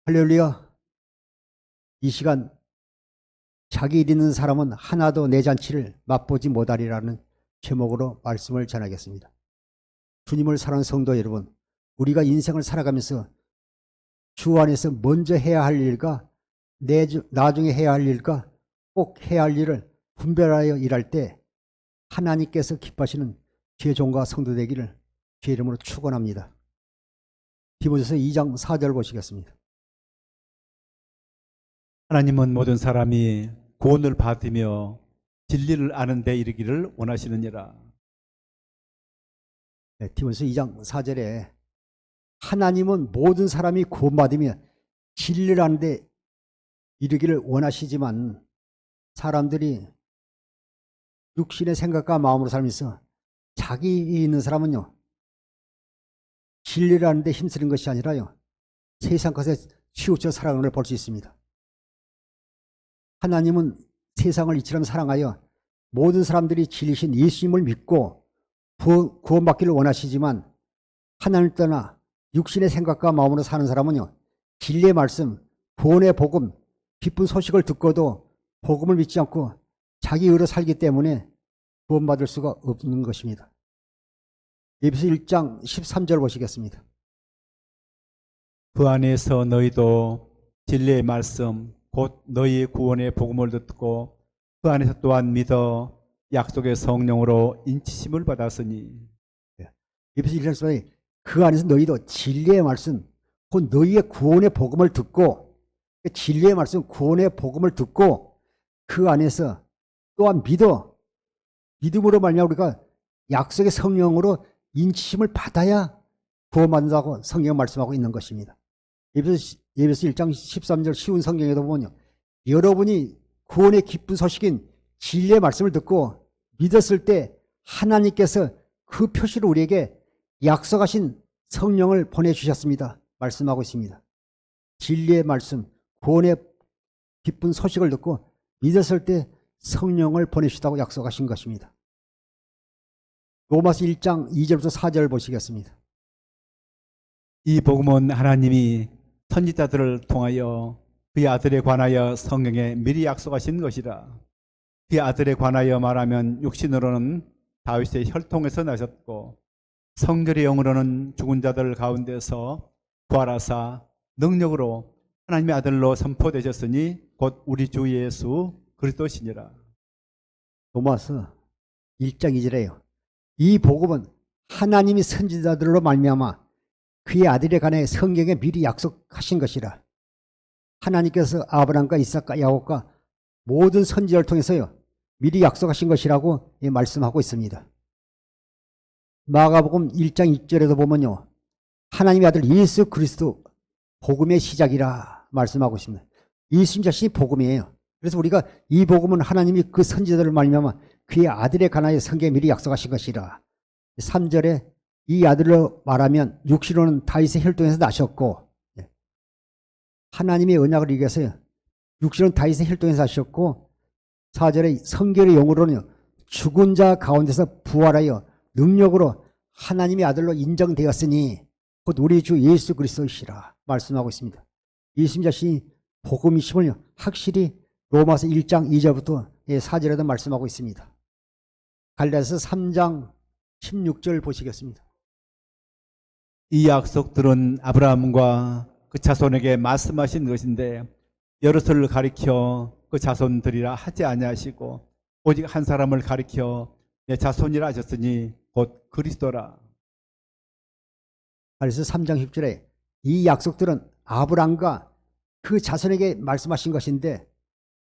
할렐루야. 이 시간 자기 일 있는 사람은 하나도 내 잔치를 맛보지 못하리라는 제목으로 말씀을 전하겠습니다. 주님을 사랑하는 성도 여러분, 우리가 인생을 살아가면서 주 안에서 먼저 해야 할 일과 나중에 해야 할 일과 꼭 해야 할 일을 분별하여 일할 때 하나님께서 기뻐하시는 주의 종과 성도 되기를 주의 이름으로 축원합니다. 디모데서 2장 4절 보시겠습니다. 하나님은 모든 사람이 구원을 받으며 진리를 아는 데 이르기를 원하시느니라. 네, 디모데서 2장 4절에 하나님은 모든 사람이 구원받으며 진리를 아는 데 이르기를 원하시지만 사람들이 육신의 생각과 마음으로 살면서 자기 있는 사람은요, 진리를 아는 데 힘쓰는 것이 아니라요, 세상 것에 치우쳐 살아가는 걸 볼 수 있습니다. 하나님은 세상을 이처럼 사랑하여 모든 사람들이 진리신 예수님을 믿고 구원받기를 원하시지만 하나님을 떠나 육신의 생각과 마음으로 사는 사람은요, 진리의 말씀, 구원의 복음, 기쁜 소식을 듣고도 복음을 믿지 않고 자기 의로 살기 때문에 구원받을 수가 없는 것입니다. 에베소 1장 13절 보시겠습니다. 그 안에서 너희도 진리의 말씀 곧 너희의 구원의 복음을 듣고 그 안에서 또한 믿어 약속의 성령으로 인치심을 받았으니. 에베소 1장 13절에 그 안에서 너희도 진리의 말씀 곧 너희의 구원의 복음을 듣고, 진리의 말씀 구원의 복음을 듣고 그 안에서 또한 믿음으로 말미암아 우리가 약속의 성령으로 인치심을 받아야 구원받는다고 성경 말씀하고 있는 것입니다. 에베소 1장 13절 쉬운 성경에도 보면요, 여러분이 구원의 기쁜 소식인 진리의 말씀을 듣고 믿었을 때 하나님께서 그 표시로 우리에게 약속하신 성령을 보내주셨습니다. 말씀하고 있습니다. 진리의 말씀, 구원의 기쁜 소식을 듣고 믿었을 때 성령을 보내주시다고 약속하신 것입니다. 로마서 1장 2절부터 4절 보시겠습니다. 이 복음은 하나님이 선지자들을 통하여 그의 아들에 관하여 성경에 미리 약속하신 것이라. 그의 아들에 관하여 말하면 육신으로는 다윗의 혈통에서 나셨고 성결의 영으로는 죽은 자들 가운데서 부활하사 능력으로 하나님의 아들로 선포되셨으니 곧 우리 주 예수 그리스도시니라. 로마서 1장 2절에요. 이 복음은 하나님이 선지자들로 말미암아 그의 아들에 관해 성경에 미리 약속하신 것이라. 하나님께서 아브라함과 이삭과 야곱과 모든 선지자를 통해서요, 미리 약속하신 것이라고 말씀하고 있습니다. 마가복음 1장 2절에도 보면요, 하나님의 아들 예수 그리스도 복음의 시작이라 말씀하고 있습니다. 예수님 자신이 복음이에요. 그래서 우리가 이 복음은 하나님이 그 선지자들을 말미암아 그의 아들에 관하여 성경에 미리 약속하신 것이라. 3절에 이 아들로 말하면 육신으로는 다윗의 혈통에서 나셨고, 하나님의 언약을 이겨서요, 육신은 다윗의 혈통에서 나셨고, 4절에 성결의 영으로는 죽은 자 가운데서 부활하여 능력으로 하나님의 아들로 인정되었으니 곧 우리 주 예수 그리스도이시라 말씀하고 있습니다. 예수님 자신이 복음이심을 확실히 로마서 1장 2절부터 4절에도 말씀하고 있습니다. 갈라디아서 3장 16절 보시겠습니다. 이 약속들은 아브라함과 그 자손에게 말씀하신 것인데 여럿을 가리켜 그 자손들이라 하지 아니하시고 오직 한 사람을 가리켜 내 자손이라 하셨으니 곧 그리스도라. 그래서 3장 10절에 이 약속들은 아브라함과 그 자손에게 말씀하신 것인데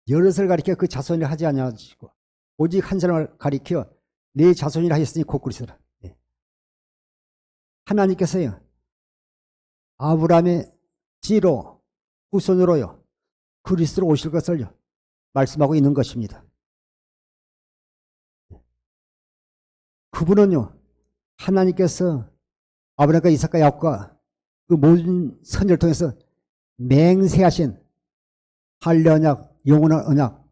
여럿을 가리켜 그 자손이라 하지 아니하시고 오직 한 사람을 가리켜 내 자손이라 하셨으니 곧 그리스도라. 하나님께서요, 아브라함의 씨로 후손으로요 그리스도로 오실 것을 말씀하고 있는 것입니다. 그분은요, 하나님께서 아브라함과 이삭과 야곱과 그 모든 선지자를 통해서 맹세하신 할례 언약, 영원한 언약,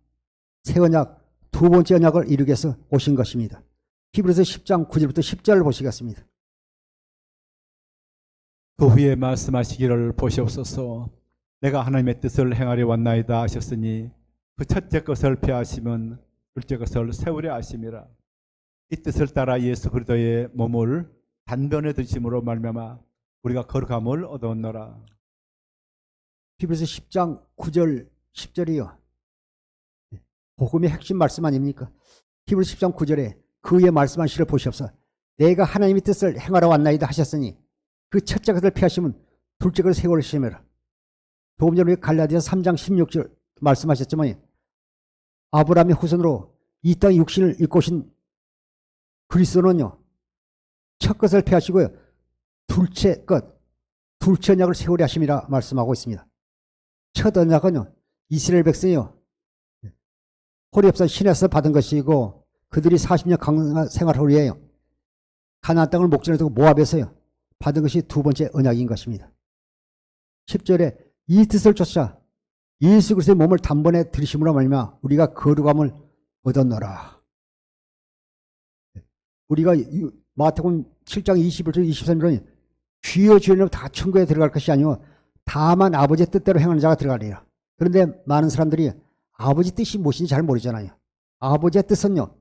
새 언약, 두 번째 언약을 이루기 위해서 오신 것입니다. 히브리서 10장 9절부터 10절을 보시겠습니다. 그 후에 말씀하시기를 보시옵소서. 내가 하나님의 뜻을 행하려 왔나이다 하셨으니 그 첫째 것을 폐하시면 둘째 것을 세우려 하심이라. 이 뜻을 따라 예수 그리스도의 몸을 단번에 드심으로 말미암아 우리가 거룩함을 얻었노라. 히브리서 10장 9절 10절이요. 복음의 핵심 말씀 아닙니까? 히브리서 10장 9절에 그의 말씀한 시를 보시옵소서. 내가 하나님의 뜻을 행하러 왔나이다 하셨으니 그 첫째 것을 피하시면 둘째 것을 세우려 하심이라. 조금 전에 갈라디아서 3장 16절 말씀하셨지만 아브라함의 후손으로 이 땅에 육신을 입고 오신 그리스도는요. 첫 것을 피하시고요. 둘째 언약을 세우려 하심이라 말씀하고 있습니다. 첫 언약은요. 이스라엘 백성이요. 호렙산 시내에서 받은 것이고 그들이 40년 강한 생활 후에요. 가나안 땅을 목전에 두고 모압에서요. 받은 것이 두 번째 언약인 것입니다. 10절에 이 뜻을 쫓아 예수 그리스도의 몸을 단번에 들이심으로 말미암아 우리가 거룩함을 얻었노라. 우리가 마태복음 7장 21절 23절은 주여 주여 다 천국에 들어갈 것이 아니오 다만 아버지의 뜻대로 행하는 자가 들어가리라. 그런데 많은 사람들이 아버지 뜻이 무엇인지 잘 모르잖아요. 아버지의 뜻은요.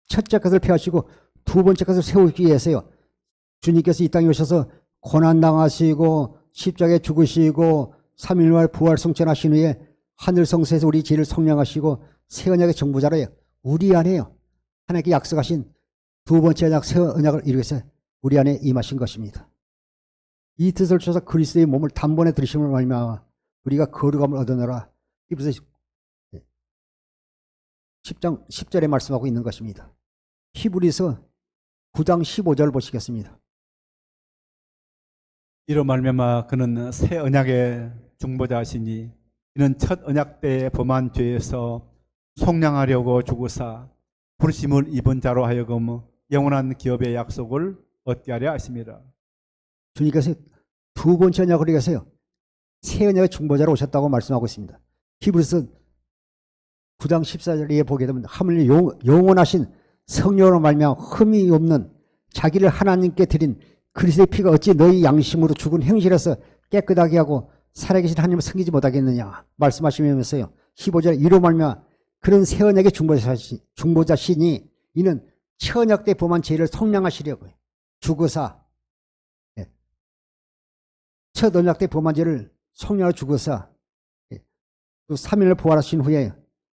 첫째 것을 폐하시고 두 번째 것을 세우기 위해서요. 주님께서 이 땅에 오셔서 고난당하시고 십자가에 죽으시고 3일 만에 부활 승천하신 후에 하늘 성소에서 우리 죄를 성령하시고 새 언약의 정보자로 우리 안에요. 하나님께 약속하신 두 번째 언약 새 언약을 이루기 위해서 우리 안에 임하신 것입니다. 이 뜻을 쫓아서 그리스도의 몸을 단번에 들이심을 말미암아 우리가 거룩함을 얻어내라. 히브리서 10장 10절에 말씀하고 있는 것입니다. 히브리서 9장 15절 보시겠습니다. 이로 말미암아 그는 새 언약의 중보자시니 이는 첫 언약 때의 범한 죄에서 속량하려고 죽으사 부르심을 입은 자로 하여금 영원한 기업의 약속을 얻게 하려 하심이라. 주님께서 두 번째 언약을 위해서요. 새 언약의 중보자로 오셨다고 말씀하고 있습니다. 히브리서 9장 14절에 보게 되면 하물며 영원하신 성령으로 말미암아 흠이 없는 자기를 하나님께 드린 그리스도의 피가 어찌 너희 양심으로 죽은 행실에서 깨끗하게 하고 살아계신 하나님을 섬기지 못하겠느냐 말씀하시면서요. 15절에 이로 말미암아 그런 새 언약의 중보자시니 이는 첫 언약 때 범한 죄를 속량하시려고 죽으사 첫 언약 때 범한 죄를 속량하여 죽으사 또 3일을 부활하신 후에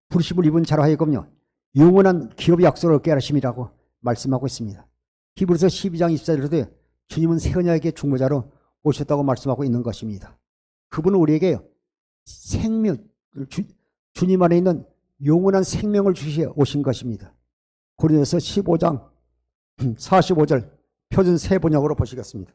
부르심을 입은 자로 하여금요 영원한 기업의 약속을 얻게 하심이라고 말씀하고 있습니다. 히브리서 12장 24절에도 주님은 새 언약의 중보자로 오셨다고 말씀하고 있는 것입니다. 그분은 우리에게 생명, 주님 안에 있는 영원한 생명을 주시어 오신 것입니다. 고린도서 15장 45절 표준 새 번역으로 보시겠습니다.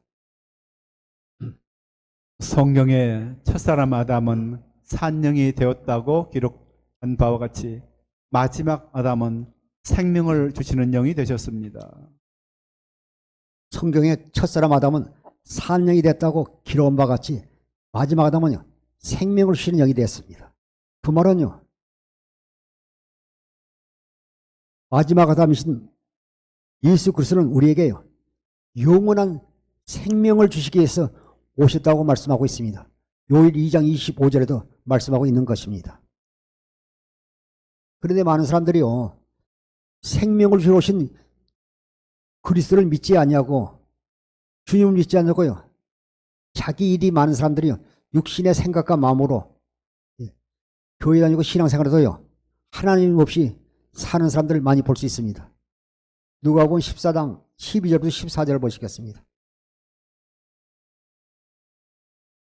성경의 첫사람 아담은 산령이 되었다고 기록한 바와 같이 마지막 아담은 생명을 주시는 영이 되셨습니다. 성경의 첫사람 아담은 산령이 됐다고 기록한 바와 같이 마지막 아담은요 생명을 주시는 영이 되었습니다. 그 말은요 마지막 아담이신 예수 그리스도는 우리에게요 영원한 생명을 주시기 위해서 오셨다고 말씀하고 있습니다. 요일 2장 25절에도 말씀하고 있는 것입니다. 그런데 많은 사람들이요 생명을 주러 오신 그리스도를 믿지 아니하고 주님을 믿지 않고요 자기 일이 많은 사람들이요 육신의 생각과 마음으로 교회 다니고 신앙생활에도요 하나님 없이 사는 사람들을 많이 볼 수 있습니다. 누가복음 14장 12절부터 14절을 보시겠습니다.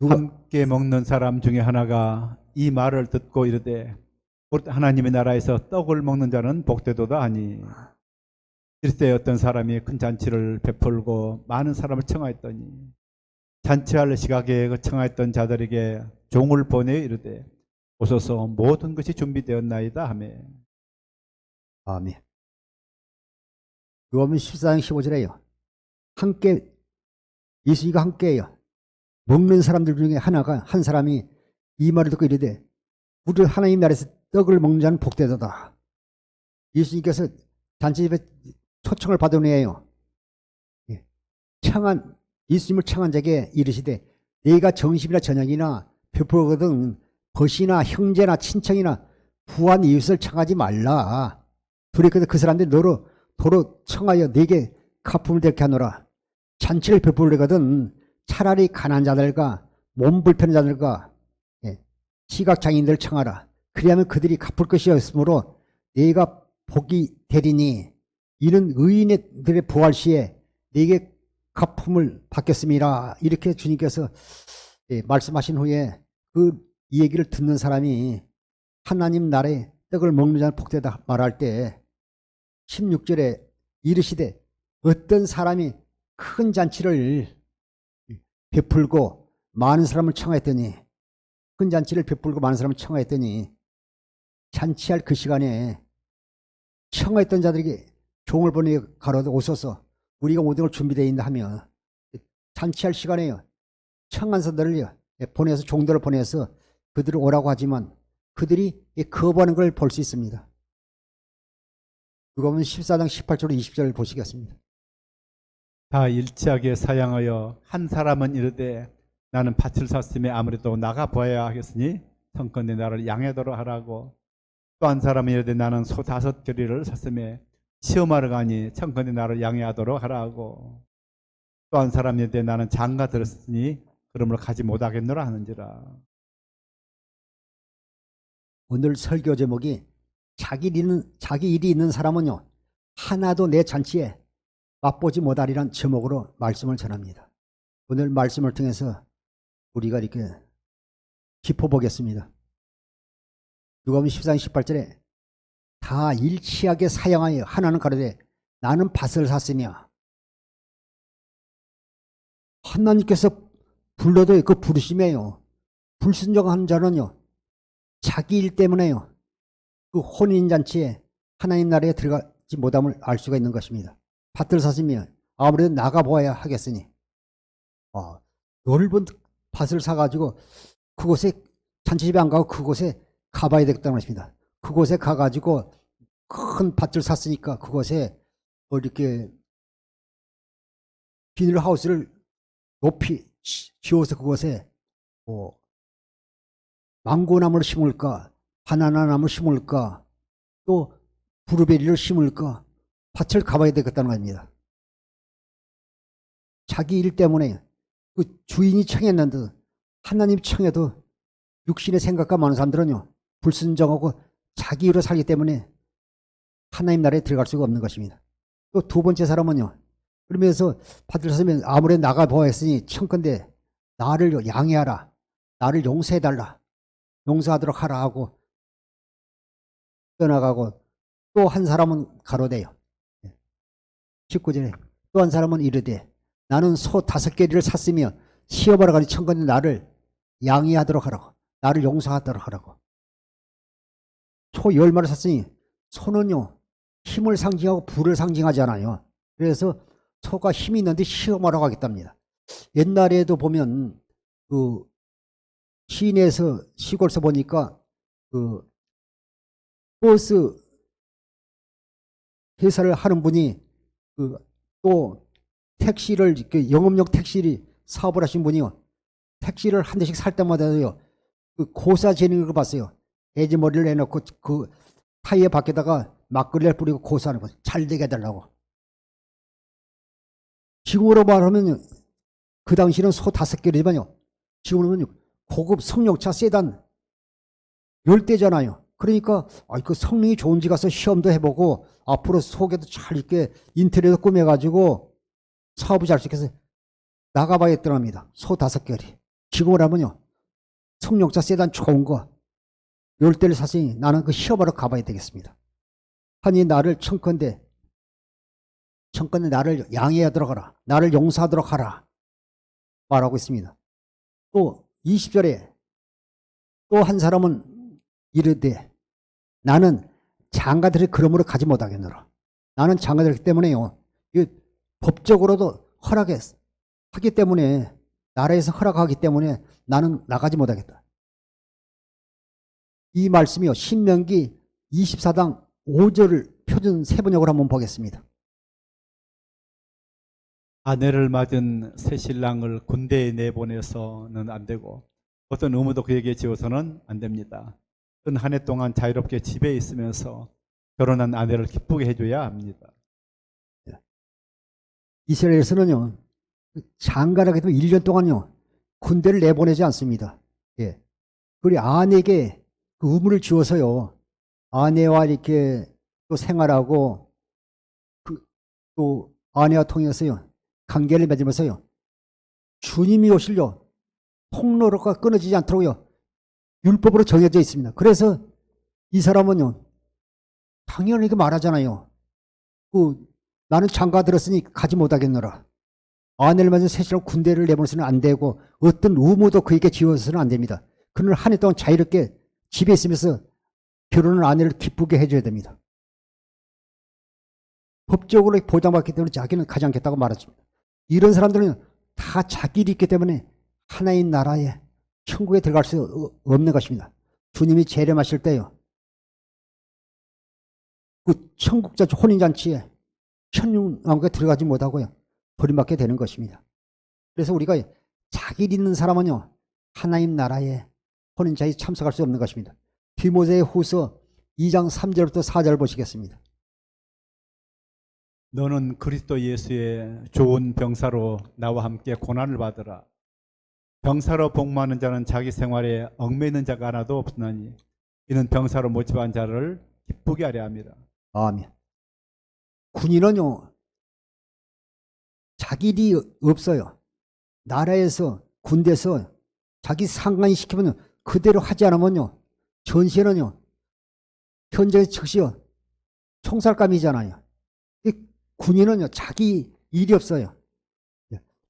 함께 먹는 사람 중에 하나가 이 말을 듣고 이르되 하나님의 나라에서 떡을 먹는 자는 복되도다 하니 이때 어떤 사람이 큰 잔치를 베풀고 많은 사람을 청하였더니 잔치할 시각에 그 청하였던 자들에게 종을 보내 이르되 오소서 모든 것이 준비되었나이다 하며. 아멘. 요한복음 14장 15절에요. 함께 예수님과 함께해요. 먹는 사람들 중에 한 사람이 이 말을 듣고 이르되 우리 하나님 나라에서 떡을 먹는 자는 복되도다. 예수님께서 잔치집에 초청을 받은 후에요. 예수님을 청한 자에게 이르시되 네가 점심이나 저녁이나 베풀거든 벗이나 형제나 친척이나 부한 이웃을 청하지 말라. 두렵거든 그 사람들이 너로 도로 청하여 네게 가품을 되게 하노라. 잔치를 베풀거든 차라리 가난한 자들과 몸 불편한 자들과 시각장애인들 청하라. 그리하면 그들이 갚을 것이 없으므로 네가 복이 되리니 이는 의인들의 부활 시에 네게 가품을 받겠습니다. 이렇게 주님께서 말씀하신 후에 이 얘기를 듣는 사람이 하나님 나라의 떡을 먹는 자는 복되다 말할 때 16절에 이르시되 어떤 사람이 큰 잔치를 베풀고 많은 사람을 청하였더니 큰 잔치를 베풀고 많은 사람을 청하였더니 잔치할 그 시간에 청하였던 자들에게 종을 보내 가로되 오소서 우리가 모든 걸 준비되어 있다 하며 잔치할 시간에요 청한 사람들을 보내서 종들을 보내서 그들을 오라고 하지만 그들이 거부하는 걸 볼 수 있습니다. 누가복음 14장 18절 20절을 보시겠습니다. 다 일치하게 사양하여 한 사람은 이르되 나는 밭을 샀으며 아무래도 나가 보아야 하겠으니 성컨대 나를 양해하도록 하라고. 또 한 사람은 이르되 나는 소 5겨리를 샀으며 시험하러 가니 청컨대 나를 양해하도록 하라고. 또 한 사람이 이르되 나는 장가 들었으니 그러므로 가지 못하겠노라 하는지라. 오늘 설교 제목이 자기 일이 있는 사람은요 하나도 내 잔치에 맛보지 못하리란 제목으로 말씀을 전합니다. 오늘 말씀을 통해서 우리가 이렇게 짚어보겠습니다. 누가복음 14장 18절에 다 일치하게 사양하여 하나는 가로되 나는 밭을 샀으며 하나님께서 불러도 그 부르심에요 불순종한 자는요 자기 일 때문에요 그 혼인잔치에 하나님 나라에 들어가지 못함을 알 수가 있는 것입니다. 밭을 샀으며 아무래도 나가보아야 하겠으니 넓은 밭을 사가지고 그곳에 잔치집에 안 가고 그곳에 가봐야 되겠다는 것입니다. 그곳에 가가지고 큰 밭을 샀으니까 그곳에 이렇게 비닐하우스를 높이 지어서 그곳에 망고나무를 심을까 바나나나무를 심을까 또 브루베리를 심을까 밭을 가봐야 되겠다는 겁니다. 자기 일 때문에 그 주인이 청했는데 하나님 청해도 육신의 생각과 많은 사람들은요 불순종하고 자기 일로 살기 때문에 하나님 나라에 들어갈 수가 없는 것입니다. 또 두 번째 사람은요 그러면서 밭을 샀으면 아무래도 나가보았으니 청컨대 나를 양해하라 나를 용서해달라 용서하도록 하라 하고 떠나가고 또 한 사람은 가로대요. 19절에 또 한 사람은 이르되 나는 소 5개리를 샀으며 시험하러 가니 청컨대 나를 양해하도록 하라고 나를 용서하도록 하라고. 소 10마리를 샀으니 소는요 힘을 상징하고 부를 상징하지 않아요. 그래서 소가 힘이 있는데 시험하러 가겠답니다. 옛날에도 보면 그 시내에서 시골에서 보니까 그 버스 회사를 하는 분이 또 택시를 영업용 택시를 사업을 하신 분이요 택시를 한 대씩 살 때마다요 그 고사 재는 걸 봤어요. 돼지머리를 해놓고 그 타이어 밖에다가 막걸리를 뿌리고 고사하는 거 잘 되게 해달라고. 지금으로 말하면 그 당시는 소 5개리지만요 지금은 고급 승용차 세단 10대잖아요. 그러니까 그 성능이 좋은지 가서 시험도 해보고 앞으로 속에도 잘 이렇게 인테리어도 꾸며가지고 사업을 잘 수 있게 해서 나가봐야 했더랍니다. 소 5개리. 지금으로 하면요 승용차 세단 좋은 거 10대를 샀으니 나는 그 시험하러 가봐야 되겠습니다. 하니 나를 청컨대 나를 양해하도록 하라 나를 용서하도록 하라 말하고 있습니다. 또 20절에 또 한 사람은 이르되 나는 장가들이 그러므로 가지 못하겠노라. 나는 장가들이기 때문에요 법적으로도 허락하기 때문에 나라에서 허락하기 때문에 나는 나가지 못하겠다. 이 말씀이요 신명기 24장 5절을 표준 세번역으로 한번 보겠습니다. 아내를 맞은 새 신랑을 군대에 내보내서는 안 되고 어떤 의무도 그에게 지어서는 안 됩니다. 한 해 동안 자유롭게 집에 있으면서 결혼한 아내를 기쁘게 해줘야 합니다. 이스라엘에서는요, 장가라게 되면 1년 동안요, 군대를 내보내지 않습니다. 예. 그리고 아내에게 그 의무를 지어서요, 아내와 이렇게 또 생활하고, 또 아내와 통해서요, 관계를 맺으면서요, 주님이 오실요, 통로가 끊어지지 않도록요, 율법으로 정해져 있습니다. 그래서 이 사람은요, 당연히 이렇게 말하잖아요. 나는 장가 들었으니 가지 못하겠노라. 아내를 맞은 셋이라고 군대를 내보내서는 안 되고 어떤 의무도 그에게 지어서는 안 됩니다. 그는 한 해 동안 자유롭게 집에 있으면서 결혼을 아내를 기쁘게 해줘야 됩니다. 법적으로 보장받기 때문에 자기는 가지 않겠다고 말하십니다. 이런 사람들은 다 자기 일이 있기 때문에 하나의 나라에 천국에 들어갈 수 없는 것입니다. 주님이 재림하실 때요, 그 천국잔치 혼인잔치에 천육왕국에 들어가지 못하고요, 버림받게 되는 것입니다. 그래서 우리가 자기 일 있는 사람은요, 하나님 나라에 혼인잔치에 참석할 수 없는 것입니다. 디모데 후서 2장 3절부터 4절 보시겠습니다. 너는 그리스도 예수의 좋은 병사로 나와 함께 고난을 받으라. 병사로 복무하는 자는 자기 생활에 얽매이는 자가 하나도 없으나니 이는 병사로 모집한 자를 기쁘게 하려 함이라. 아멘. 군인은요, 자기 일이 없어요. 나라에서, 군대에서 자기 상관이 시키면 그대로 하지 않으면요, 전시에는요, 현재 즉시요, 총살감이잖아요. 이 군인은요, 자기 일이 없어요.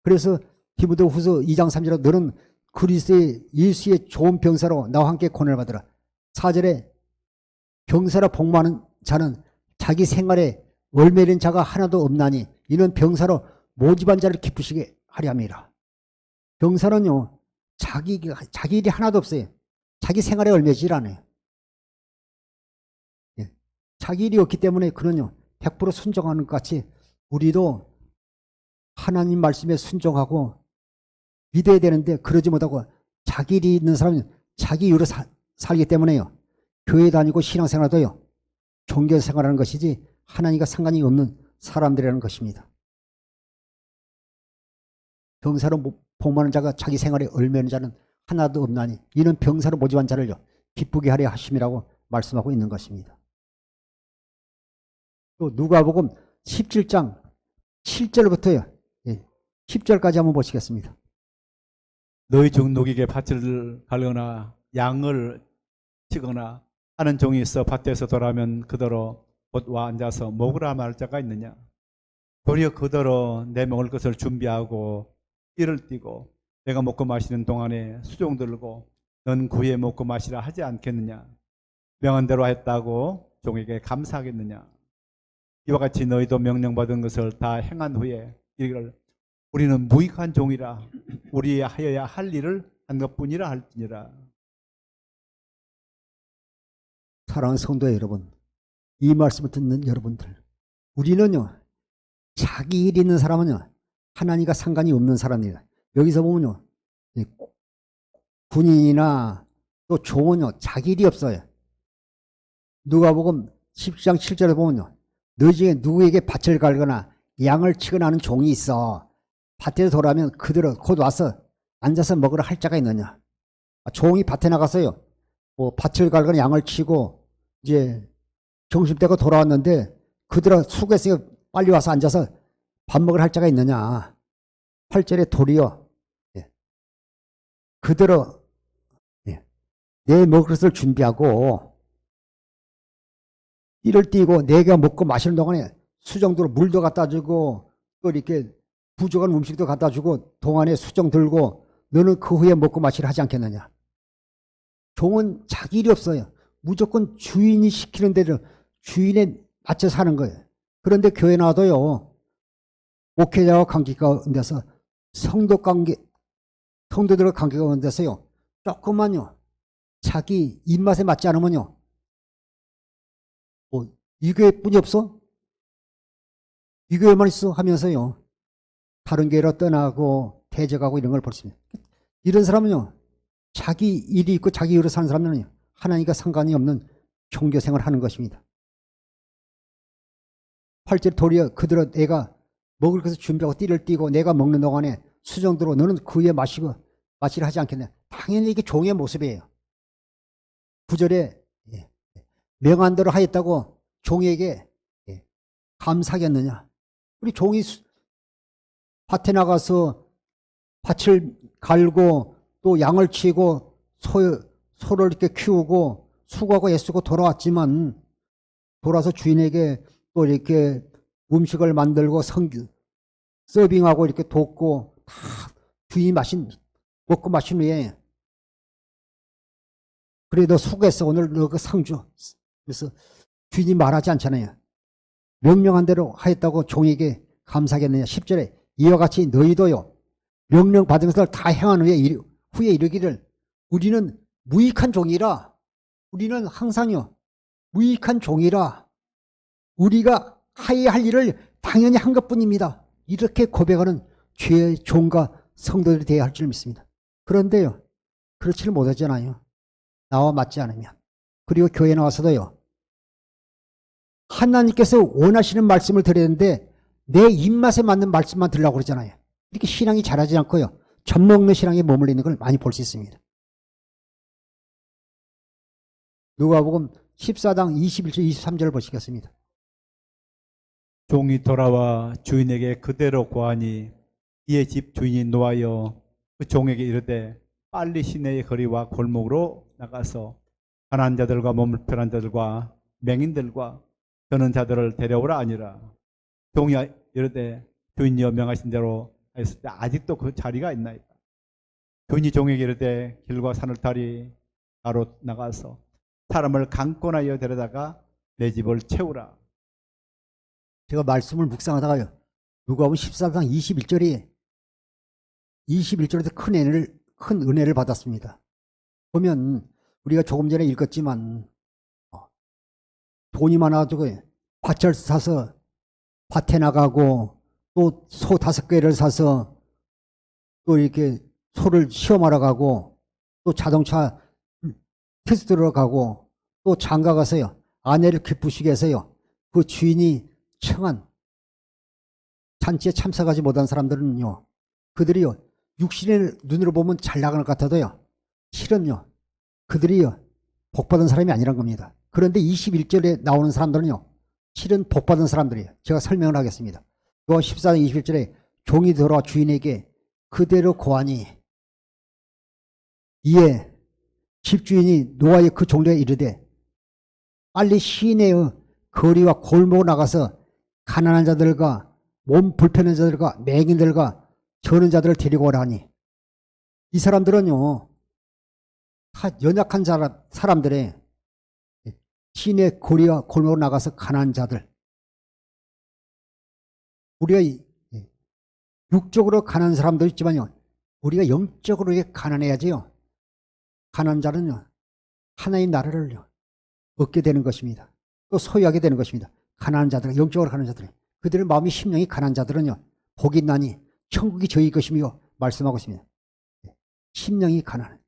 그래서 디모데 후서 2장 3절에 너는 그리스도의 예수의 좋은 병사로 나와 함께 고난을 받으라. 4절에 병사로 복무하는 자는 자기 생활에 얼매이는 자가 하나도 없나니 이는 병사로 모집한 자를 기쁘시게 하려 함이라. 병사는요, 자기 일이 하나도 없어요. 자기 생활에 얼매지를 않아요. 예. 자기 일이 없기 때문에 그는요, 100% 순종하는 것 같이 우리도 하나님 말씀에 순종하고 믿어야 되는데 그러지 못하고 자기 일이 있는 사람은 자기 이유로 살기 때문에요, 교회 다니고 신앙생활도요, 종교생활하는 것이지 하나님과 상관이 없는 사람들이라는 것입니다. 병사로 복무하는 자가 자기 생활에 얼매는 자는 하나도 없나니 이는 병사로 모집한 자를 기쁘게 하려 하심이라고 말씀하고 있는 것입니다. 또 누가복음 17장 7절부터요, 10절까지 한번 보시겠습니다. 너희 중 누구에게 밭을 갈거나 양을 치거나 하는 종이 있어 밭에서 돌아오면 그대로 곧 와 앉아서 먹으라 말 자가 있느냐. 도리어 그대로 내 먹을 것을 준비하고 띠를 띠고 내가 먹고 마시는 동안에 수종 들고 넌 구에 먹고 마시라 하지 않겠느냐. 명한 대로 했다고 종에게 감사하겠느냐. 이와 같이 너희도 명령받은 것을 다 행한 후에 이를 우리는 무익한 종이라 우리 하여야 할 일을 한 것뿐이라 할지니라. 사랑하는 성도 여러분, 이 말씀을 듣는 여러분들, 우리는요, 자기 일 있는 사람은요, 하나님과 상관이 없는 사람입니다. 여기서 보면요, 군인이나 또 종은요, 자기 일이 없어요. 누가복음 10장 7절에 보면요, 너희 중에 누구에게 밭을 갈거나 양을 치거나 하는 종이 있어 밭에 돌아오면 그대로 곧 와서 앉아서 먹으라 할 자가 있느냐. 종이 밭에 나가서요, 뭐 밭을 갈거나 양을 치고 이제 점심때가 돌아왔는데 그대로 수고했으니까 빨리 와서 앉아서 밥 먹으러 할 자가 있느냐. 8절에 도리어 그대로 내 먹을 것을 준비하고 띠를 띠고 내가 먹고 마시는 동안에 수정들로 물도 갖다 주고 또 이렇게 부족한 음식도 갖다 주고 동안에 수정 들고 너는 그 후에 먹고 마시라 하지 않겠느냐. 종은 자기 일이 없어요. 무조건 주인이 시키는 대로 주인에 맞춰 사는 거예요. 그런데 교회 나와도요, 목회자와 관계 가운데서 성도들과 관계 가운데서요, 조금만요, 자기 입맛에 맞지 않으면요, 뭐, 이 교회뿐이 없어? 이 교회만 있어? 하면서요, 다른 교회로 떠나고 대적하고 이런 걸 볼 수 있습니다. 이런 사람은요, 자기 일이 있고 자기 일로 사는 사람들은 하나님과 상관이 없는 종교생활을 하는 것입니다. 팔째 도리어 그들은 내가 먹을 것을 준비하고 띠를 띠고 내가 먹는 동안에 수정들어 너는 그 위에 마시려 하지 않겠냐. 당연히 이게 종의 모습이에요. 9절에 명한대로 하였다고 종에게 감사하겠느냐. 우리 종이 밭에 나가서 밭을 갈고 또 양을 치고 소를 이렇게 키우고 수고하고 애쓰고 돌아왔지만 돌아서 주인에게 또 이렇게 음식을 만들고 서빙하고 이렇게 돕고 다 주인이 먹고 마신 후에 그래 너 수고했어 오늘 너 그 상주. 그래서 주인이 말하지 않잖아요. 명령한 대로 하였다고 종에게 감사하겠느냐. 10절에 이와 같이 너희도요 명령 받은 것을 다 행한 후에 이르기를 우리는 무익한 종이라. 우리는 항상요 무익한 종이라. 우리가 하여야 할 일을 당연히 한 것뿐입니다. 이렇게 고백하는 죄의 종과 성도들이 되어야 할 줄 믿습니다. 그런데요 그렇지를 못하잖아요. 나와 맞지 않으면. 그리고 교회에 나와서도요 하나님께서 원하시는 말씀을 드려야 되는데 내 입맛에 맞는 말씀만 들으려고 그러잖아요. 이렇게 신앙이 자라지 않고요 젖먹는 신앙에 머물러 있는 걸 많이 볼 수 있습니다. 누가복음 14장 21절 23절을 보시겠습니다. 종이 돌아와 주인에게 그대로 고하니 이에 집 주인이 노하여 그 종에게 이르되 빨리 시내의 거리와 골목으로 나가서 가난한 자들과 몸을 편한 자들과 맹인들과 저는 자들을 데려오라 하니라. 종이 이르되 주인이여 명하신 대로 하였을 때 아직도 그 자리가 있나이다. 주인이 종에게 이르되 길과 산을 타리 바로 나가서 사람을 강권하여 데려다가 내 집을 채우라. 제가 말씀을 묵상하다가요 누가복음 14장 21절에서 큰 은혜를 받았습니다. 보면 우리가 조금 전에 읽었지만 돈이 많아가지고 밭을 사서 밭에 나가고 또 소 5개를 사서 또 이렇게 소를 시험하러 가고 또 자동차 테스트로 가고 또 장가 가서요 아내를 기쁘시게 해서요 그 주인이 청한 잔치에 참석하지 못한 사람들은요 그들이요 육신의 눈으로 보면 잘 나가는 것 같아도요 실은요 그들이요 복받은 사람이 아니란 겁니다. 그런데 21절에 나오는 사람들은요 실은 복받은 사람들이에요. 제가 설명을 하겠습니다. 요한 14장 21절에 종이 돌아와 주인에게 그대로 고하니 이에 집주인이 노아의 그 종들에게 이르되 빨리 시내의 거리와 골목으로 나가서 가난한 자들과 몸 불편한 자들과 맹인들과 저는 자들을 데리고 오라 하니 이 사람들은요 다 연약한 사람들의 시내 거리와 골목으로 나가서 가난한 자들 우리가 육적으로 가난한 사람도 있지만요 우리가 영적으로 가난해야지요 가난한 자는요 하나님 나라를 얻게 되는 것입니다. 또 소유하게 되는 것입니다. 가난한 자들 영적으로 가난한 자들 그들의 마음이 심령이 가난한 자들은요 복이 있나니 천국이 저희 것이며 말씀하고 있습니다. 심령이 가난한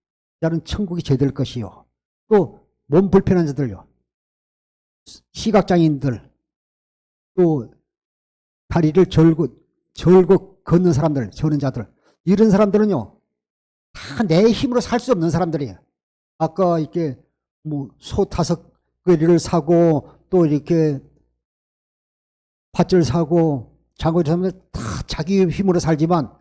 자는 천국이 저희들 것이요 또 몸 불편한 자들요 시각장애인들 또 다리를 절고 걷는 사람들 저는 자들 이런 사람들은요 다 내 힘으로 살 수 없는 사람들이에요. 아까 이렇게 뭐 소 5개를 사고 또 이렇게 밭을 사고 장거리 사람들 다 자기 힘으로 살지만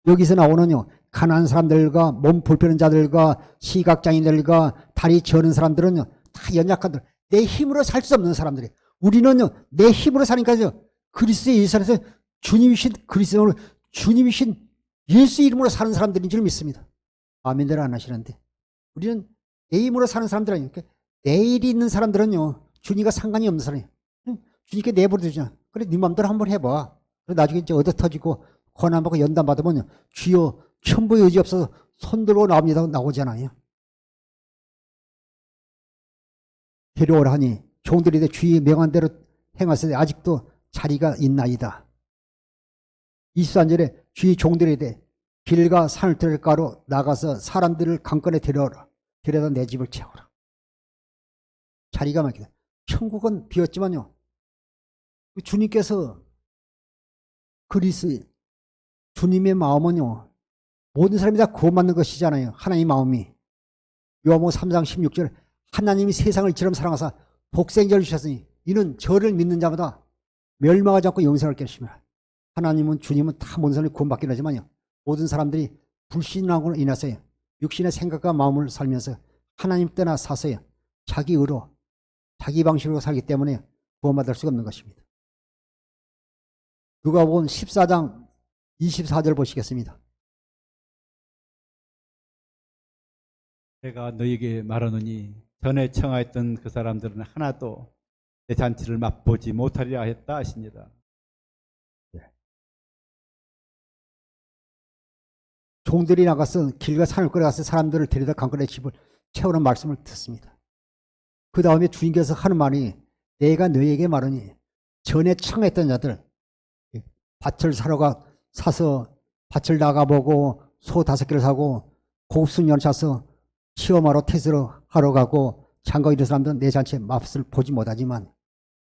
여기서 나오는요 가난한 사람들과 몸 불편한 자들과 시각장애인들과 다리 저는 사람들은요 다 연약한들 내 힘으로 살 수 없는 사람들이에요. 우리는요 내 힘으로 사니까요 그리스도의 일선에서 주님이신 그리스도로 주님이신 예수 이름으로 사는 사람들인 줄 믿습니다. 아멘대로 안 하시는데 우리는 내 힘으로 사는 사람들 아니니까 내일이 있는 사람들은요 주님과 상관이 없는 사람이에요. 주님께 내버려두잖아. 그래 네 맘대로 한번 해봐. 그래 나중에 이제 얻어 터지고 고난받고 연단받으면 주여 천부의 의지 없어서 손들고 나옵니다 나오잖아요. 데려오라 하니 종들이 주의 명한 대로 행하시되 아직도 자리가 있나이다. 23절에 주의 종들에 대해 길과 산을 들가로 나가서 사람들을 강권에 데려다 내 집을 채우라. 자리가 막히다. 천국은 비었지만요. 주님께서 주님의 마음은요. 모든 사람이 다 구원받는 것이잖아요. 하나님의 마음이. 요한복음 3장 16절 하나님이 세상을 이처럼 사랑하사 독생자를 주셨으니 이는 저를 믿는 자마다 멸망하지 않고 영생을 얻게 하심이라. 주님은 다 모든 사람이 구원받긴 하지만요. 모든 사람들이 불신앙으로 인해서요. 육신의 생각과 마음을 살면서 하나님 떠나 사서요. 자기 의로 자기 방식으로 살기 때문에 구원받을 수가 없는 것입니다. 누가복음 14장 24절 보시겠습니다. 내가 너에게 말하노니 전에 청하였던 그 사람들은 하나도 내 잔치를 맛보지 못하리라 했다 하시니라. 종들이 나가서 길과 산을 걸어가서 사람들을 데려다 강권의 집을 채우는 말씀을 듣습니다. 그 다음에 주님께서 하는 말이 내가 너에게 말하니 전에 청했던 자들 밭을 사서 밭을 나가보고 소 5개를 사고 고급순년을 사서 시험하러 테스트를 하러 가고 장가 이런 사람들은 내 잔치의 맛을 보지 못하지만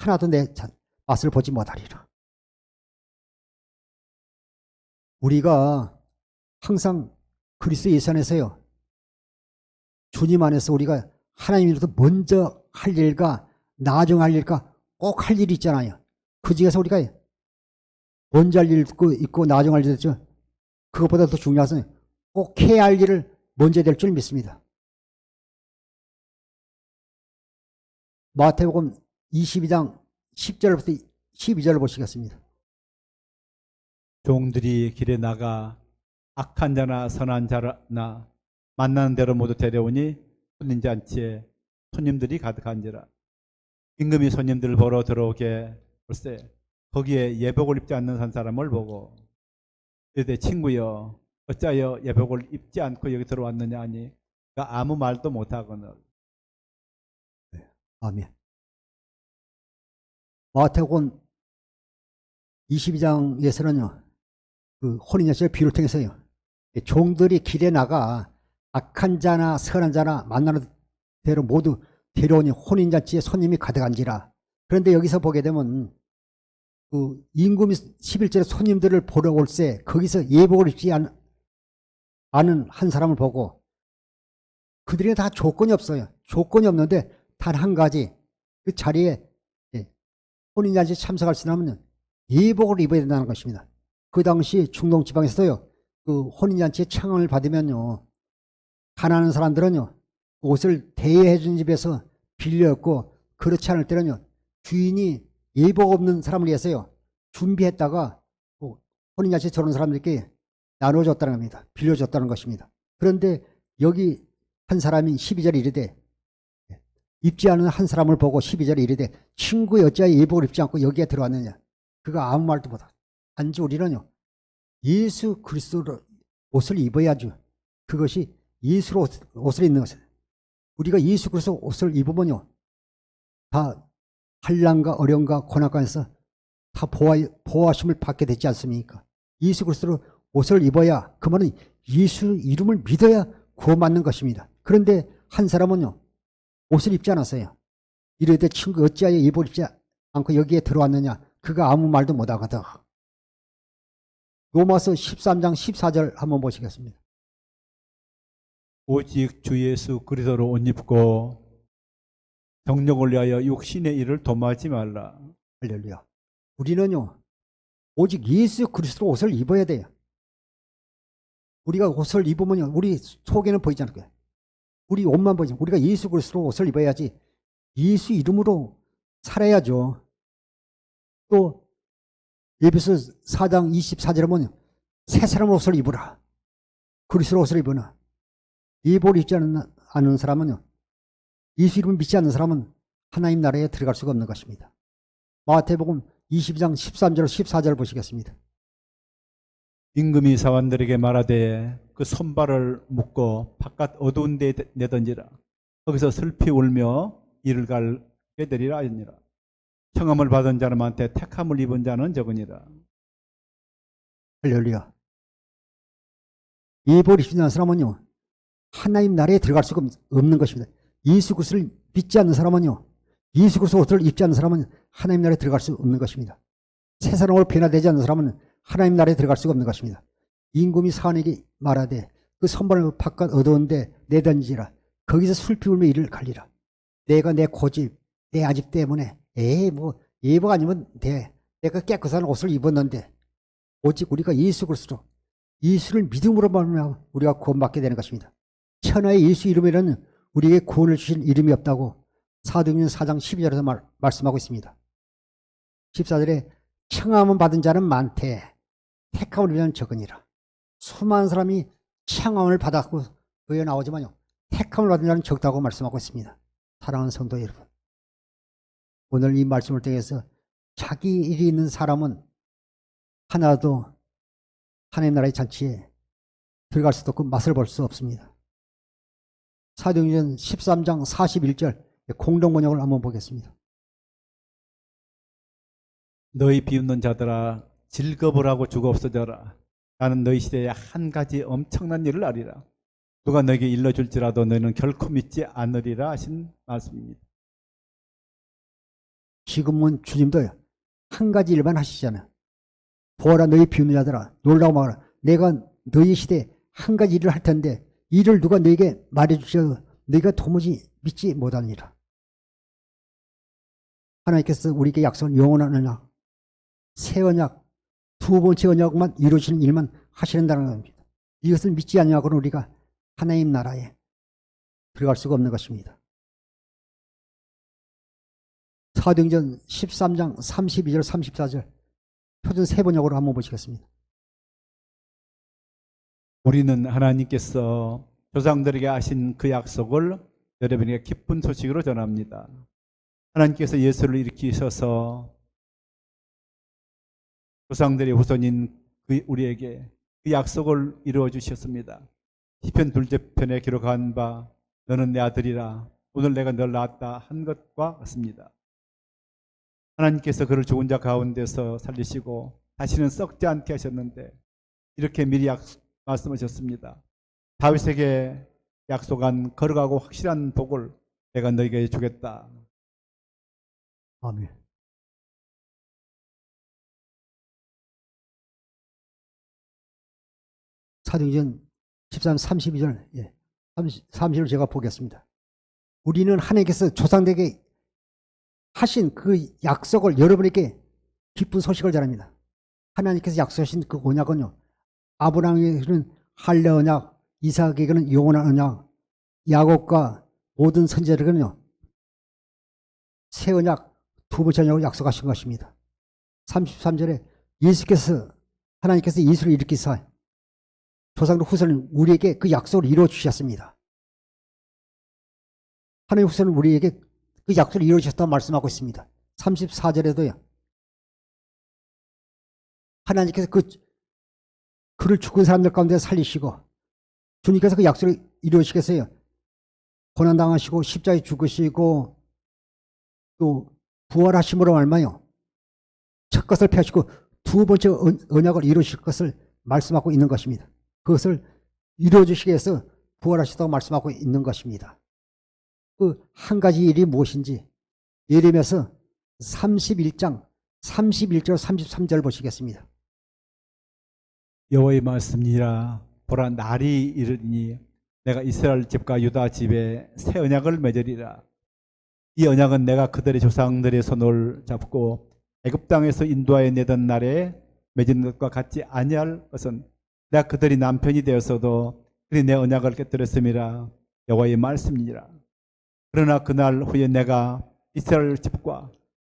하나도 내 맛을 보지 못하리라. 우리가 항상 그리스도 예수 안에서요. 주님 안에서 우리가 하나님으로부터 먼저 할 일과 나중 할 일과 꼭 할 일이 있잖아요. 그 중에서 우리가 먼저 할 일도 있고 나중 할 일도 있죠. 그것보다 더 중요한 것은 꼭 해야 할 일을 먼저 될 줄 믿습니다. 마태복음 22장 10절부터 12절을 보시겠습니다. 종들이 길에 나가 악한 자나 선한 자나 만나는 대로 모두 데려오니 혼인 잔치에 손님들이 가득한지라. 임금이 손님들을 보러 들어오게 볼세 거기에 예복을 입지 않는 한 사람을 보고 이르되 친구여 어찌하여 예복을 입지 않고 여기 들어왔느냐 하니 그가 아무 말도 못하거늘. 아멘. 마태복음 22장에서는요. 그 혼인잔치를 비롯해서요. 종들이 길에 나가 악한 자나 선한 자나 만나는 대로 모두 데려오니 혼인잔치에 손님이 가득한지라. 그런데 여기서 보게 되면 그 임금이 11절에 손님들을 보러 올세 거기서 예복을 입지 않은 한 사람을 보고 그들이 다 조건이 없어요. 조건이 없는데 단 한 가지 그 자리에 혼인잔치에 참석할 수 있으면 예복을 입어야 된다는 것입니다. 그 당시 중동 지방에서도요. 그 혼인잔치에 청을 받으면요. 가난한 사람들은요. 옷을 대여해 준 집에서 빌려였고 그렇지 않을 때는요. 주인이 예복 없는 사람을 위해서요. 준비했다가 혼인잔치에 저런 사람들께 나눠줬다는 겁니다. 빌려줬다는 것입니다. 그런데 여기 한 사람이 12절에 이르되 입지 않은 한 사람을 보고 12절에 이르되 친구 여자의 예복을 입지 않고 여기에 들어왔느냐. 그가 아무 말도 못하고 단지 우리는요. 예수 그리스도로 옷을 입어야죠. 그것이 예수로 옷을 입는 것이에요. 우리가 예수 그리스도 옷을 입으면요. 다 환난과 어려움과 고난가에서 다 보호하심을 받게 되지 않습니까? 예수 그리스도로 옷을 입어야 그 말은 예수 이름을 믿어야 구원받는 것입니다. 그런데 한 사람은요. 옷을 입지 않았어요. 이르되 친구 어찌하여 예복을 입지 않고 여기에 들어왔느냐. 그가 아무 말도 못하거든. 로마서 13장 14절 한번 보시겠습니다. 오직 주 예수 그리스도로 옷 입고 정욕을 위하여 육신의 일을 도모하지 말라. 할렐루야. 우리는요. 오직 예수 그리스도 옷을 입어야 돼요. 우리가 옷을 입으면 우리 속에는 보이지 않을 거예요. 우리 옷만 보이지. 우리가 예수 그리스도 옷을 입어야지 예수 이름으로 살아야죠. 또 에베소 4장 24절에 보면 새 사람 옷을 입으라. 그리스도 옷을 입으나 예복을 입지 않은 사람은요. 예수 이름을 믿지 않는 사람은 하나님 나라에 들어갈 수가 없는 것입니다. 마태복음 22장 13절 14절 보시겠습니다. 임금이 사관들에게 말하되 그 손발을 묶고 바깥 어두운 데 내던지라. 거기서 슬피 울며 이를 갈게 되리라 하니라. 청함을 받은 자람한테 택함을 입은 자는 적으니라. 할렐루야. 예복을 입지 않는 사람은요, 하나님 나라에 들어갈 수가 없는 것입니다. 예수 그리스도를 믿지 않는 사람은요, 예수 그리스도 옷을 입지 않는 사람은 하나님 나라에 들어갈 수 없는 것입니다. 새 사람으로 변화되지 않는 사람은 하나님 나라에 들어갈 수가 없는 것입니다. 임금이 사환에게 말하되 그 선반을 바깥 얻어온데 내던지라. 거기서 슬피 울며 이를 갈리라. 내가 내 고집, 내 아집 때문에 뭐 예복 아니면 돼. 내가 깨끗한 옷을 입었는데 오직 우리가 예수 그리스도, 예수를 믿음으로 말하면 우리가 구원받게 되는 것입니다. 천하의 예수 이름에는 우리에게 구원을 주신 이름이 없다고 사도행전 4장 12절에서 말씀하고 있습니다. 14절에 청함을 받은 자는 많되 택함을 위한 적으니라. 수많은 사람이 청함을 받았고 교회에 나오지만요, 택함을 받은 자는 적다고 말씀하고 있습니다. 사랑하는 성도 여러분, 오늘 이 말씀을 통해서 자기 일이 있는 사람은 하나도 하나님 나라의 잔치에 들어갈 수도 없고 맛을 볼 수 없습니다. 사도행전 13장 41절 공동 번역을 한번 보겠습니다. 너희 비웃는 자들아 즐거우라고 주고 없어져라. 나는 너희 시대에 한 가지 엄청난 일을 알리라. 누가 너에게 일러줄지라도 너희는 결코 믿지 않으리라 하신 말씀입니다. 지금은 주님도 한 가지 일만 하시잖아요. 보아라 너희 비웃는 자들아 놀라고 말하라. 내가 너희 시대에 한 가지 일을 할 텐데 이를 누가 너에게 말해주셔도 너희가 도무지 믿지 못하니라. 하나님께서 우리에게 약속한 영원한 언약, 새 언약, 두 번째 언약만 이루시는 일만 하시는다는 겁니다. 이것을 믿지 않냐고는 우리가 하나님 나라에 들어갈 수가 없는 것입니다. 사도행전 13장 32절 34절 표준 세 번역으로 한번 보시겠습니다. 우리는 하나님께서 조상들에게 하신 그 약속을 여러분에게 기쁜 소식으로 전합니다. 하나님께서 예수를 일으키셔서 조상들의 후손인 우리에게 그 약속을 이루어 주셨습니다. 시편 둘째 편에 기록한 바 너는 내 아들이라 오늘 내가 널 낳았다 한 것과 같습니다. 하나님께서 그를 죽은 자 가운데서 살리시고 다시는 썩지 않게 하셨는데 이렇게 미리 말씀하셨습니다. 다윗에게 약속한 거룩하고 확실한 복을 내가 너에게 주겠다. 아멘. 사도행전 13, 32절, 30절 제가 보겠습니다. 우리는 하나님께서 조상들에게 하신 그 약속을 여러분에게 기쁜 소식을 전합니다. 하나님께서 약속하신 그 언약은요, 아브라함에게는 할례 언약, 이삭에게는 영원한 언약, 야곱과 모든 선지자들에게는요, 새 언약, 두 번째 언약을 약속하신 것입니다. 33절에 하나님께서 예수를 일으키사 조상들 후손은 우리에게 그 약속을 이루어 주셨습니다. 하나님 후손은 우리에게 그 약속을 이루어 주셨다고 말씀하고 있습니다. 34절에도요. 하나님께서 그를 죽은 사람들 가운데 살리시고 주님께서 그 약속을 이루시겠어요. 고난당하시고 십자가에 죽으시고 또 부활하심으로 말미암아 첫 것을 펴시고 두 번째 언약을 이루실 것을 말씀하고 있는 것입니다. 그것을 이루어주시기 위해서 부활하시다고 말씀하고 있는 것입니다. 그 한 가지 일이 무엇인지 예레미야서 31장 31절 33절 보시겠습니다. 여호와의 말씀이라 보라 날이 이르니 내가 이스라엘 집과 유다 집에 새 언약을 맺으리라. 이 언약은 내가 그들의 조상들의 손을 잡고 애굽 땅에서 인도하여 내던 날에 맺은 것과 같지 아니할 것은 내가 그들이 남편이 되었어도 그들이 내 언약을 깨뜨렸음이라. 여호와의 말씀이니라. 그러나 그날 후에 내가 이스라엘 집과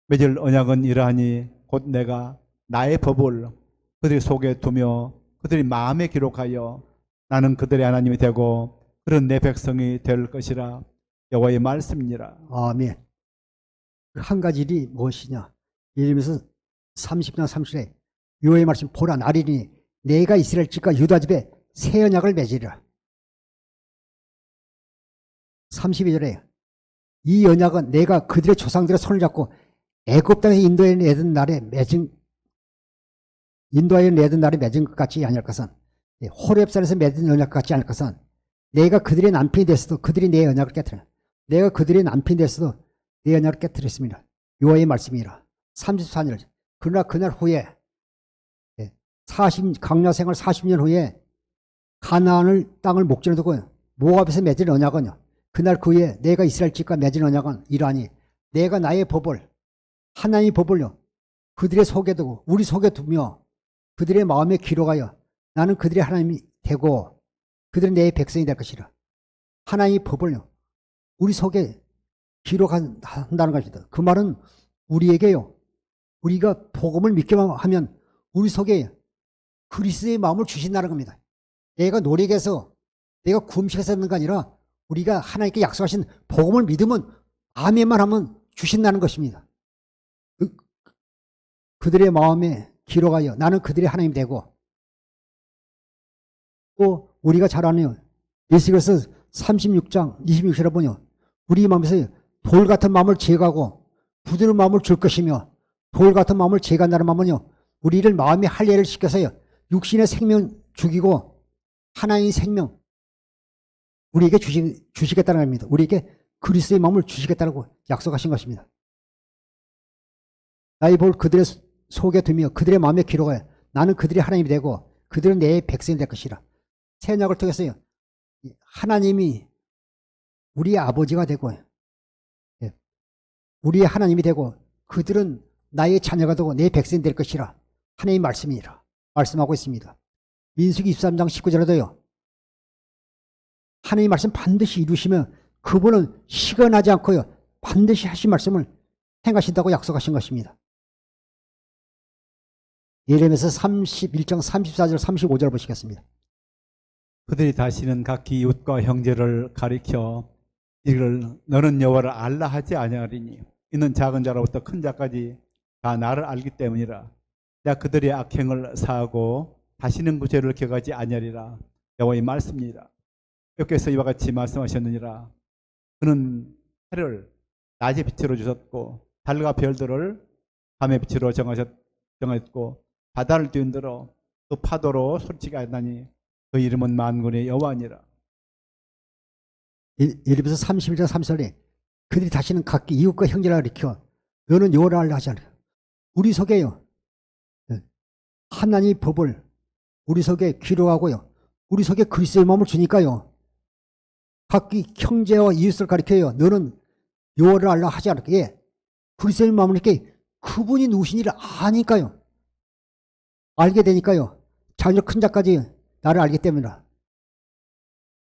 맺을 언약은 이러하니 곧 내가 나의 법을 그들의 속에 두며 그들이 마음에 기록하여 나는 그들의 하나님이 되고 그런 내 백성이 될 것이라. 여호와의 말씀이니라. 아멘. 한 가지 일이 무엇이냐? 예레미야서 30장 30절에 여호와의 말씀 보라 날이니 내가 이스라엘 집과 유다 집에 새 언약을 맺으리라. 32절에 이 언약은 내가 그들의 조상들의 손을 잡고 애굽 땅에서 인도하여 내던 날에 맺은 것 같이 아니할 것은 호렙산에서 맺은 언약 같지 않을 것은 내가 그들의 남편이 됐어도 그들이 내 언약을 깨뜨려. 내가 그들의 남편이 됐어도 내 언약을 깨뜨렸습니다. 여호와의 말씀이라. 34절. 그러나 그날 후에 40 강야생활 40년 후에 가나안을 땅을 목전에 두고 모압에서 맺은 언약은 그날 그 후에 내가 이스라엘 집과 맺은 언약은 이러하니 내가 나의 법을 하나님의 법을요 그들의 속에 두고 우리 속에 두며 그들의 마음에 기록하여 나는 그들의 하나님이 되고 그들은 내 백성이 될 것이라. 하나님의 법을요 우리 속에 기록한다는 것이다. 그 말은 우리에게요 우리가 복음을 믿기만 하면 우리 속에 그리스도의 마음을 주신다는 겁니다. 내가 노력해서 내가 구음식해서 하는 게 아니라 우리가 하나님께 약속하신 복음을 믿으면 아멘만 하면 주신다는 것입니다. 그들의 마음에 기록하여 나는 그들의 하나님 되고 또 우리가 잘 아는 예수께서 36장 26절에 보니 우리 마음에서 돌 같은 마음을 제거하고 부드러운 마음을 줄 것이며 돌 같은 마음을 제거한다는 마음은요 우리를 마음의 할례를 시켜서요 육신의 생명 죽이고 하나님의 생명 우리에게 주시겠다는 겁니다. 우리에게 그리스도의 마음을 주시겠다고 약속하신 것입니다. 나의 볼 그들의 속에 두며 그들의 마음에 기록하여 나는 그들의 하나님이 되고 그들은 내 백성이 될 것이라. 새 언약을 통해서요 하나님이 우리의 아버지가 되고 우리의 하나님이 되고 그들은 나의 자녀가 되고 내 백성이 될 것이라. 하나님의 말씀이라 말씀하고 있습니다. 민수기 23장 19절에도요 하나님의 말씀 반드시 이루시면 그분은 시건하지 않고요 반드시 하신 말씀을 행하신다고 약속하신 것입니다. 예레미야서 31장 34절 35절 보시겠습니다. 그들이 다시는 각기 이웃과 형제를 가리켜 이를 너는 여호와를 알라 하지 아니하리니 이는 작은 자로부터 큰 자까지 다 나를 알기 때문이라. 내가 그들의 악행을 사하고 다시는 그 죄를 기억하지 아니하리라. 여호와의 말씀이라. 여호와께서 이와 같이 말씀하셨느니라. 그는 해를 낮의 빛으로 주셨고 달과 별들을 밤의 빛으로 정하였고 바다를 뒤흔들어 그 파도로 소리치게 하다니 그 이름은 만군의 여호와니라. 예레미야서 31장 3절에 그들이 다시는 각기 이웃과 형제를 가리켜 너는 여호와를 알라 하지 않으라. 우리 속에요 하나님의 법을 우리 속에 기록하고요 우리 속에 그리스도의 마음을 주니까요 각기 형제와 이웃을 가리켜요 너는 여호와를 알라 하지 않을까. 그리스도의 마음을 이렇게 그분이 누구신지를 아니까요 알게 되니까요 자녀 큰 자까지 나를 알기 때문이라.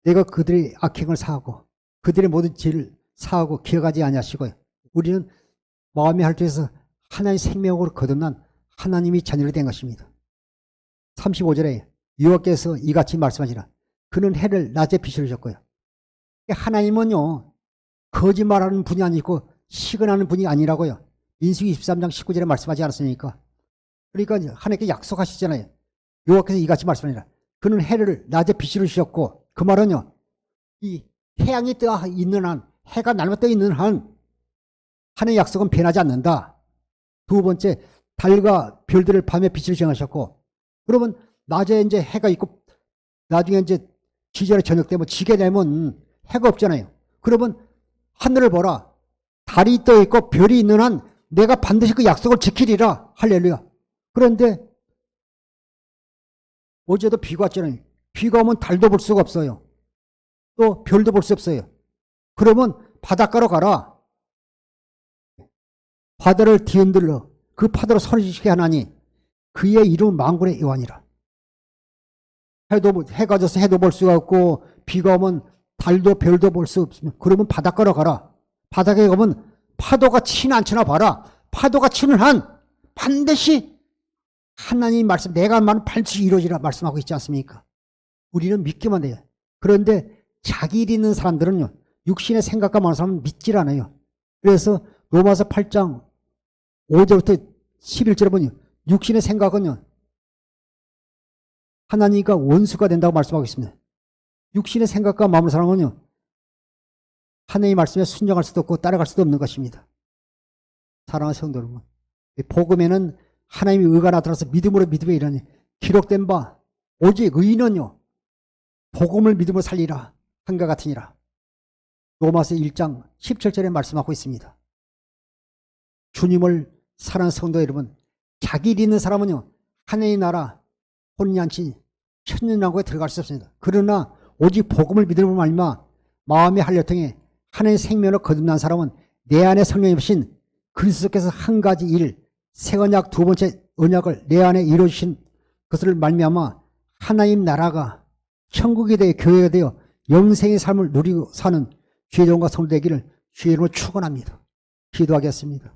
내가 그들의 악행을 사하고 그들의 모든 죄를 사하고 기억하지 아니하시고요 우리는 마음의 할투에서 하나님의 생명으로 거듭난 하나님이 자녀가 된 것입니다. 35절에 여호와께서 이같이 말씀하시라. 그는 해를 낮에 빛으로 주셨고요. 하나님은요 거짓말하는 분이 아니고 시건하는 분이 아니라고요. 민수기 23장 19절에 말씀하지 않았습니까? 그러니까 하나님께 약속하시잖아요. 여호와께서 이같이 말씀하시라. 그는 해를 낮에 빛으로 주셨고 그 말은요 이 태양이 떠 있는 한 해가 날마 떠 있는 한 하나님의 약속은 변하지 않는다. 두 번째 달과 별들을 밤에 빛으로 정하셨고 그러면 낮에 이제 해가 있고 나중에 이제 지절에 저녁 되면 지게 되면 해가 없잖아요. 그러면 하늘을 보라. 달이 떠 있고 별이 있는 한 내가 반드시 그 약속을 지키리라. 할렐루야. 그런데 어제도 비가 왔잖아요. 비가 오면 달도 볼 수가 없어요. 또 별도 볼 수 없어요. 그러면 바닷가로 가라. 바다를 뒤흔들러 그 파도로 소리치게 하나니 그의 이름은 만군의 여호와니라. 해가 져서 해도 볼 수가 없고 비가 오면 달도 별도 볼 수 없으면 그러면 바닷가로 가라. 바닷가에 가면 파도가 치나 안 치나 봐라. 파도가 치는 한 반드시 하나님 말씀 내가 한 말은 반드시 이루어지라 말씀하고 있지 않습니까? 우리는 믿기만 해요. 그런데 자기 일 있는 사람들은요 육신의 생각과 많은 사람은 믿질 않아요. 그래서 로마서 8장 5절부터 11절에 보니 육신의 생각은요 하나님과 원수가 된다고 말씀하고 있습니다. 육신의 생각과 마음을 사람은요 하나님의 말씀에 순종할 수도 없고 따라갈 수도 없는 것입니다. 사랑하는 성도 여러분, 복음에는 하나님의 의가 나타나서 믿음으로 믿음에 이르니 기록된 바 오직 의인은요 복음을 믿음으로 살리라 한과 같으니라. 로마서 1장 17절에 말씀하고 있습니다. 주님을 사랑하는 성도 여러분, 자기 일 있는 사람은요 하나님의 나라 혼인잔치 천년왕국에 들어갈 수 없습니다. 그러나 오직 복음을 믿음으로 말미암아 마음의 한려통에 하나님의 생명을 거듭난 사람은 내 안에 성령이 오신 그리스도께서 한 가지 일, 새 언약 두 번째 언약을 내 안에 이루어주신 것을 말미암아 하나님 나라가 천국이 되어 교회가 되어 영생의 삶을 누리고 사는 주의 종과 성도 되기를 주의 이름으로 축원합니다. 기도하겠습니다.